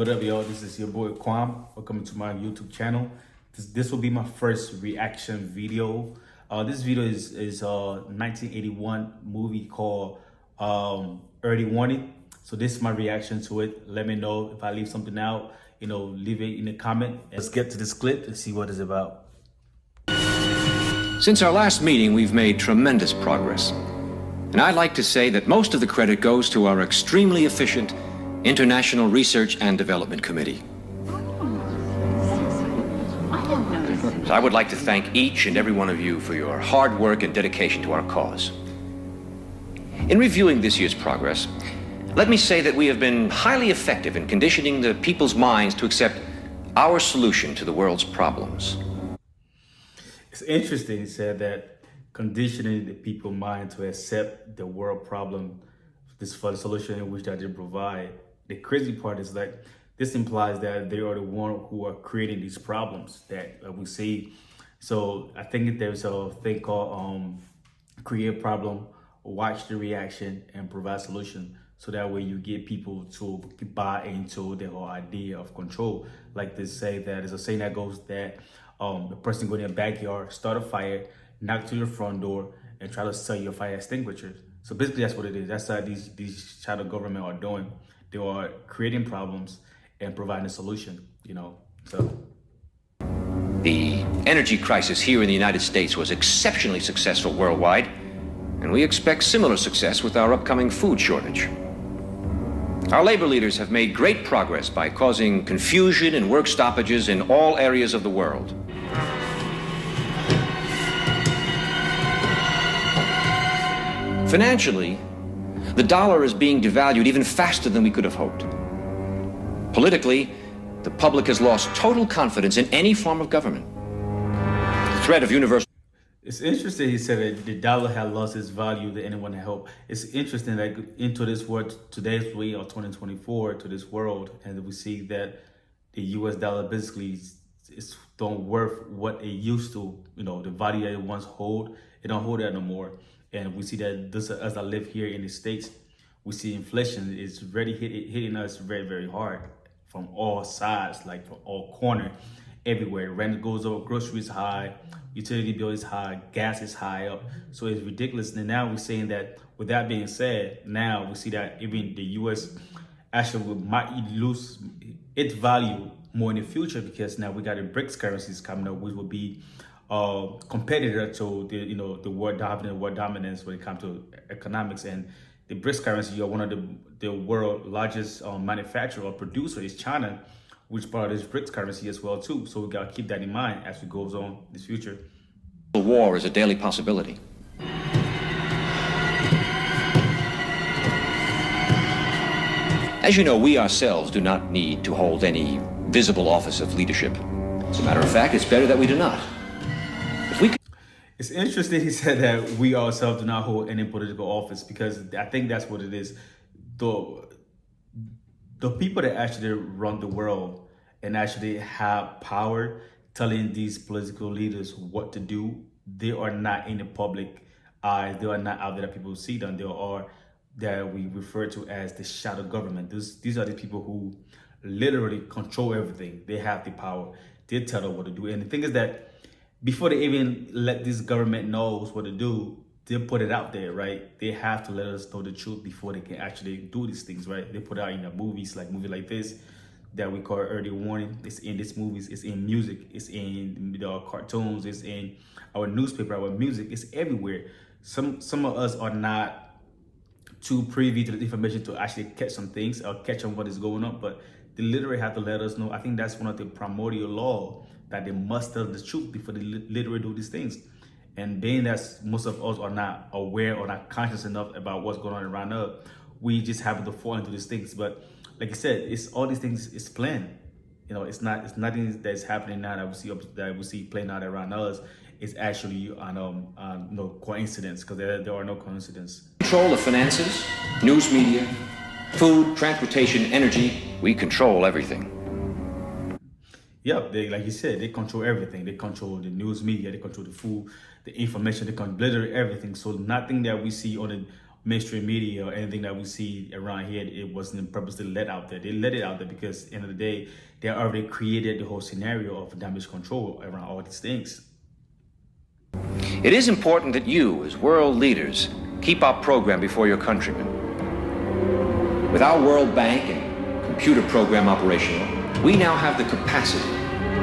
What up, y'all? This is your boy Kwam. Welcome to my YouTube channel. This will be my first reaction video. This video is a 1981 movie called Early Warning. So this is my reaction to it. Let me know if I leave something out. Leave it in the comment. Let's get to this clip and see what it's about. Since our last meeting, we've made tremendous progress. And I'd like to say that most of the credit goes to our extremely efficient International Research and Development Committee. So I would like to thank each and every one of you for your hard work and dedication to our cause. In reviewing this year's progress, let me say that we have been highly effective in conditioning the people's minds to accept our solution to the world's problems. It's interesting, he said, that conditioning the people's mind to accept the world problem, this for the solution in which that they provide. The crazy part is that this implies that they are the one who are creating these problems that we see. So I think there's a thing called create a problem, watch the reaction, and provide solution. So that way you get people to buy into the whole idea of control. Like they say that there's a saying that goes that the person go in their backyard, start a fire, knock to your front door, and try to sell your fire extinguishers. So basically that's what it is. That's how these shadow government are doing. They are creating problems and providing a solution, so. The energy crisis here in the United States was exceptionally successful worldwide, and we expect similar success with our upcoming food shortage. Our labor leaders have made great progress by causing confusion and work stoppages in all areas of the world. Financially, the dollar is being devalued even faster than we could have hoped. Politically, the public has lost total confidence in any form of government. The threat of universal... It's interesting he said that the dollar had lost its value to anyone to help. It's interesting that into this world, today's way of 2024, to this world, and we see that the US dollar basically is don't worth what it used to, the value that it once hold, it don't hold that no more. And we see that this, as I live here in the States, we see inflation is really hitting us very, very hard from all sides, like from all corners, everywhere. Rent goes up, groceries high, utility bill is high, gas is high up. So it's ridiculous. And now we're saying that, with that being said, now we see that even the US actually might lose its value more in the future, because now we got the BRICS currencies coming up, which will be competitor to the world dominance when it comes to economics. And the BRICS currency are one of the world's largest manufacturer or producer is China, which part of this BRICS currency as well too. So we gotta keep that in mind as we goes on this future. War is a daily possibility. As you know, we ourselves do not need to hold any visible office of leadership. As a matter of fact, it's better that we do not. It's interesting he said that we ourselves do not hold any political office, because I think that's what it is. The people that actually run the world and actually have power telling these political leaders what to do, they are not in the public eye. They are not out there that people see them. They are that we refer to as the shadow government. These are the people who literally control everything. They have the power. They tell them what to do. And the thing is that before they even let this government knows what to do, they put it out there, right? They have to let us know the truth before they can actually do these things, right? They put it out in the movies, like movie like this that we call Early Warning. It's in these movies, it's in music, it's in the cartoons, it's in our newspaper, our music, it's everywhere. Some of us are not too privy to the information to actually catch some things or catch on what is going on, but they literally have to let us know. I think that's one of the primordial law, that they must tell the truth before they literally do these things. And being that most of us are not aware or not conscious enough about what's going on around us, we just happen to fall into these things. But like I said, it's all these things is planned. It's nothing that's happening now that we see playing out around us. It's actually no coincidence, because there are no coincidences. Control of finances, news media, food, transportation, energy. We control everything. Yep, like you said, they control everything. They control the news media, they control the food, the information, they control literally everything. So nothing that we see on mainstream media or anything that we see around here, it wasn't purposely let out there. They let it out there because at the end of the day, they already created the whole scenario of damage control around all these things. It is important that you, as world leaders, keep our program before your countrymen. With our World Bank and computer program operational, we now have the capacity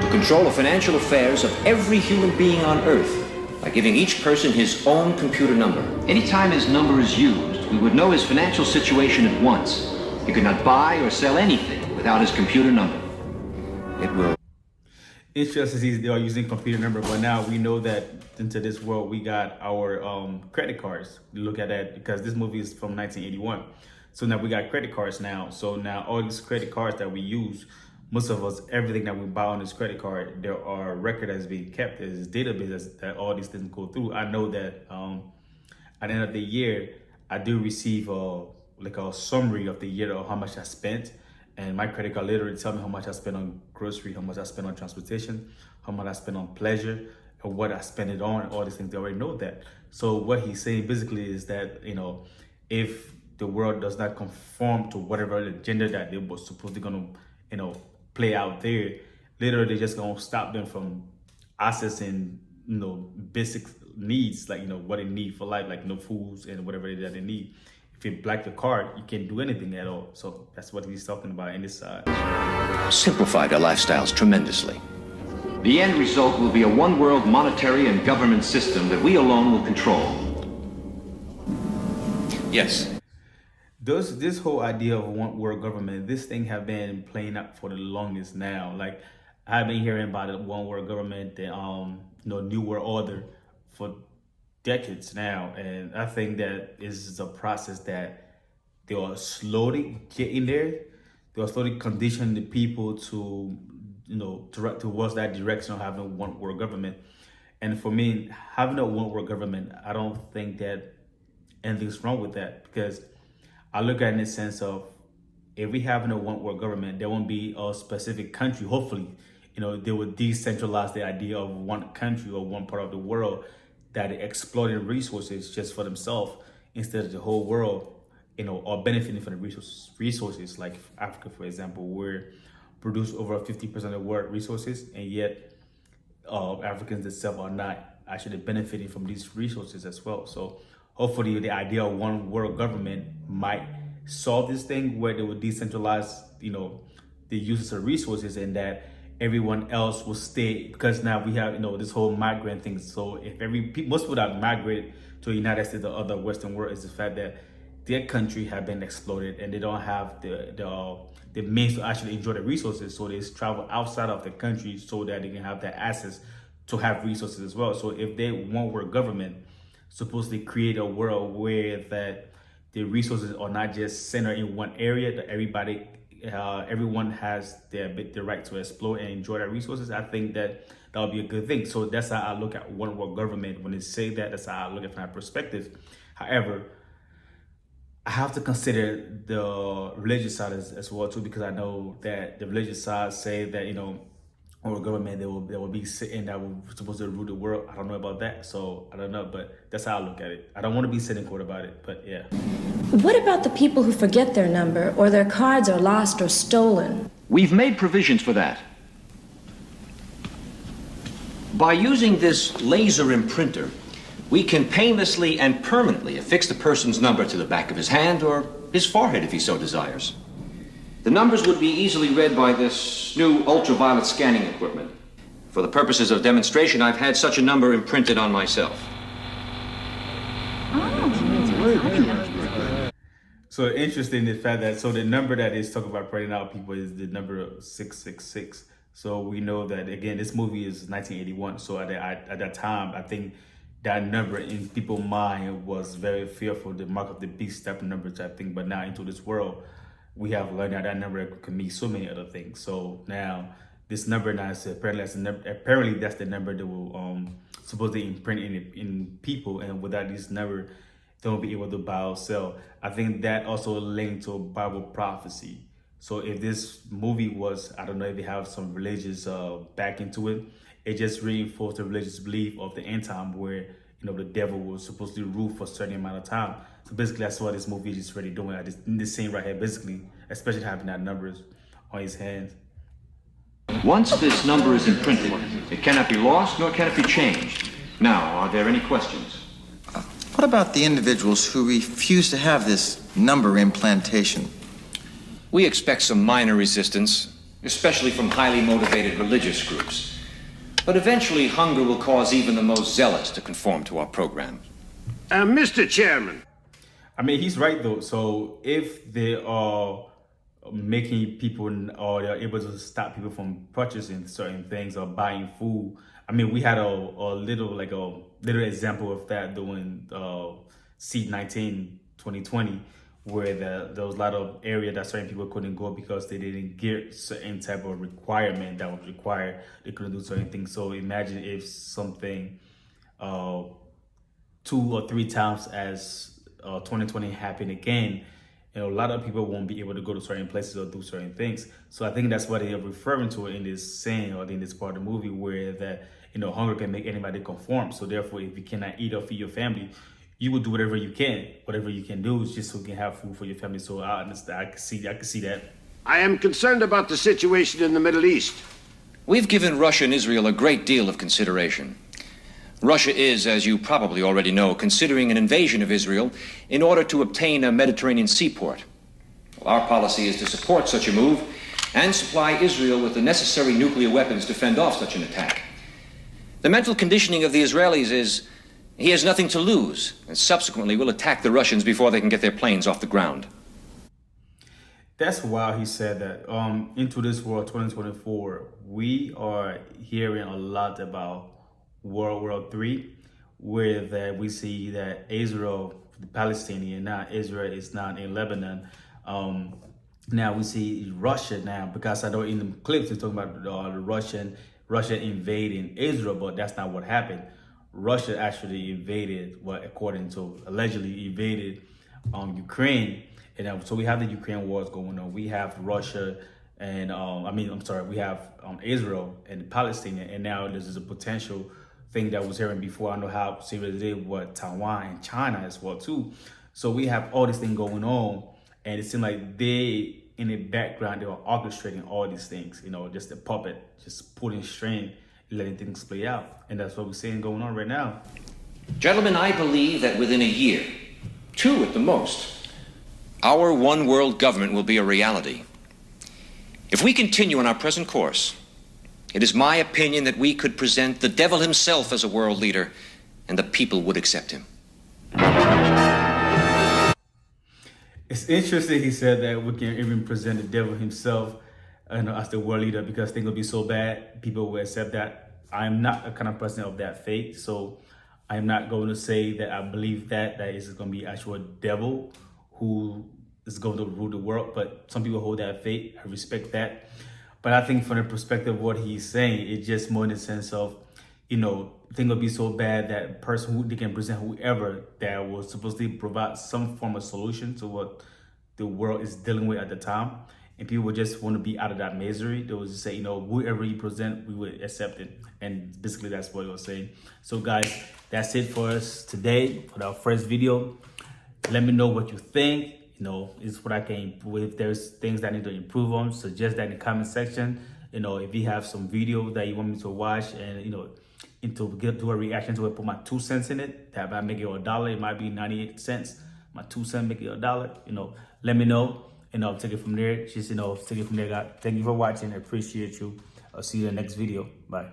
to control the financial affairs of every human being on Earth by giving each person his own computer number. Anytime his number is used, we would know his financial situation at once. He could not buy or sell anything without his computer number. It will. It's just as easy they are using computer number, but now we know that into this world we got our credit cards. We look at that because this movie is from 1981. So now we got credit cards now. So now all these credit cards that we use, most of us, everything that we buy on this credit card, there are record that's being kept. There's databases that all these things go through. I know that at the end of the year, I do receive like a summary of the year of how much I spent. And my credit card literally tell me how much I spent on grocery, how much I spent on transportation, how much I spent on pleasure, and what I spent it on, all these things. They already know that. So what he's saying basically is that, if the world does not conform to whatever agenda that they were supposedly gonna, play out there, literally they're just gonna stop them from accessing, basic needs, like, what they need for life, like foods and whatever that they need. If you black the card, you can't do anything at all. So that's what he's talking about in this side. Simplified our lifestyles tremendously. The end result will be a one-world monetary and government system that we alone will control. Yes. This whole idea of one world government, this thing have been playing out for the longest now. Like, I've been hearing about the one world government, the New World Order for decades now, and I think that is a process that they are slowly getting there. They are slowly conditioning the people to, towards that direction of having a one world government. And for me, having a one world government, I don't think that anything's wrong with that, because I look at it in the sense of, if we have a one world government, there won't be a specific country. Hopefully, they would decentralize the idea of one country or one part of the world that are exploiting resources just for themselves instead of the whole world, or benefiting from the resources. Like Africa, for example, where produce over 50% of the world resources, and yet Africans themselves are not actually benefiting from these resources as well. So hopefully the idea of one world government might solve this thing, where they would decentralize, the uses of resources, and that everyone else will stay, because now we have, this whole migrant thing. So if most people that migrate to the United States or other Western world, is the fact that their country have been exploited and they don't have the means to actually enjoy the resources. So they travel outside of the country so that they can have that access to have resources as well. So if they want world government, supposedly create a world where that the resources are not just centered in one area, that everyone has the right to explore and enjoy their resources, I think that would be a good thing. So that's how I look at one world government. When they say that, that's how I look at it from that perspective. However, I have to consider the religious side as well too, because I know that the religious side say that, world government, they will be sitting that will supposed to rule the world. I don't know about that, so I don't know, but that's how I look at it. I don't want to be cynical about it, but yeah. What about the people who forget their number, or their cards are lost or stolen? We've made provisions for that. By using this laser imprinter, we can painlessly and permanently affix the person's number to the back of his hand or his forehead if he so desires. The numbers would be easily read by this new ultraviolet scanning equipment. For the purposes of demonstration, I've had such a number imprinted on myself. So interesting the fact that, the number that is talking about printing out people is the number 666. So we know that, again, this movie is 1981. So at that time, I think that number in people's mind was very fearful, the mark of the beast type of numbers, I think. But now into this world, we have learned that number can mean so many other things. So now this number now is apparently that's the number that will supposedly imprint in people, and without this number, they won't be able to buy or sell. I think that also linked to Bible prophecy. So if this movie was, I don't know if they have some religious back into it, it just reinforced the religious belief of the end time, where the devil was supposed to rule for a certain amount of time. So basically, that's what this movie is really doing. In this scene right here, basically, especially having that numbers on his hands. Once this number is imprinted, it cannot be lost nor can it be changed. Now, are there any questions? What about the individuals who refuse to have this number implantation? We expect some minor resistance, especially from highly motivated religious groups. But eventually, hunger will cause even the most zealous to conform to our program. Mr. Chairman. I mean, he's right though. So if they are making people, or they're able to stop people from purchasing certain things or buying food, I mean, we had a little example of that during C-19 2020, where there was a lot of area that certain people couldn't go because they didn't get certain type of requirement that was required. They couldn't do certain things. So imagine if something 2 or 3 times as 2020 happened again, a lot of people won't be able to go to certain places or do certain things. So I think that's what they are referring to in this scene or in this part of the movie, where that, hunger can make anybody conform. So therefore, if you cannot eat or feed your family, you will do whatever you can do just so you can have food for your family. So I understand. I can see that. I am concerned about the situation in the Middle East. We've given Russia and Israel a great deal of consideration. Russia is, as you probably already know, considering an invasion of Israel in order to obtain a Mediterranean seaport. Well, our policy is to support such a move and supply Israel with the necessary nuclear weapons to fend off such an attack. The mental conditioning of the Israelis is he has nothing to lose, and subsequently will attack the Russians before they can get their planes off the ground. That's why he said that. Into this world 2024, we are hearing a lot about World War III, where that we see that Israel, the Palestinian, now Israel is not in Lebanon. Now we see Russia now, because I know in the clips they're talking about Russia invading Israel, but that's not what happened. Russia actually invaded, according to allegedly invaded Ukraine. And so we have the Ukraine wars going on. We have Russia and we have Israel and Palestine, and now this is a potential thing that was hearing before. I know how serious it is with Taiwan and China as well too. So we have all this thing going on, and it seems like they, in the background, they are orchestrating all these things, just a puppet, just pulling string, letting things play out. And that's what we're seeing going on right now. Gentlemen, I believe that within a year, 2 at the most, our one world government will be a reality. If we continue on our present course, it is my opinion that we could present the devil himself as a world leader, and the people would accept him. It's interesting he said that we can even present the devil himself as the world leader, because things will be so bad, people will accept that. I'm not a kind of person of that faith, so I'm not going to say that I believe that is going to be actual devil who is going to rule the world, but some people hold that faith. I respect that. But I think from the perspective of what he's saying, it's just more in the sense of, things will be so bad that person who they can present whoever that was supposed to provide some form of solution to what the world is dealing with at the time. And people just want to be out of that misery. They will just say, whoever you present, we would accept it. And basically that's what he was saying. So guys, that's it for us today for our first video. Let me know what you think. Is what I can improve. If there's things that I need to improve on, suggest that in the comment section. If you have some video that you want me to watch and, do a reaction to it, put my 2 cents in it. That might make it $1. It might be 98 cents. My 2 cents make it $1. Let me know. And I'll take it from there. Take it from there, guys. Thank you for watching. I appreciate you. I'll see you in the next video. Bye.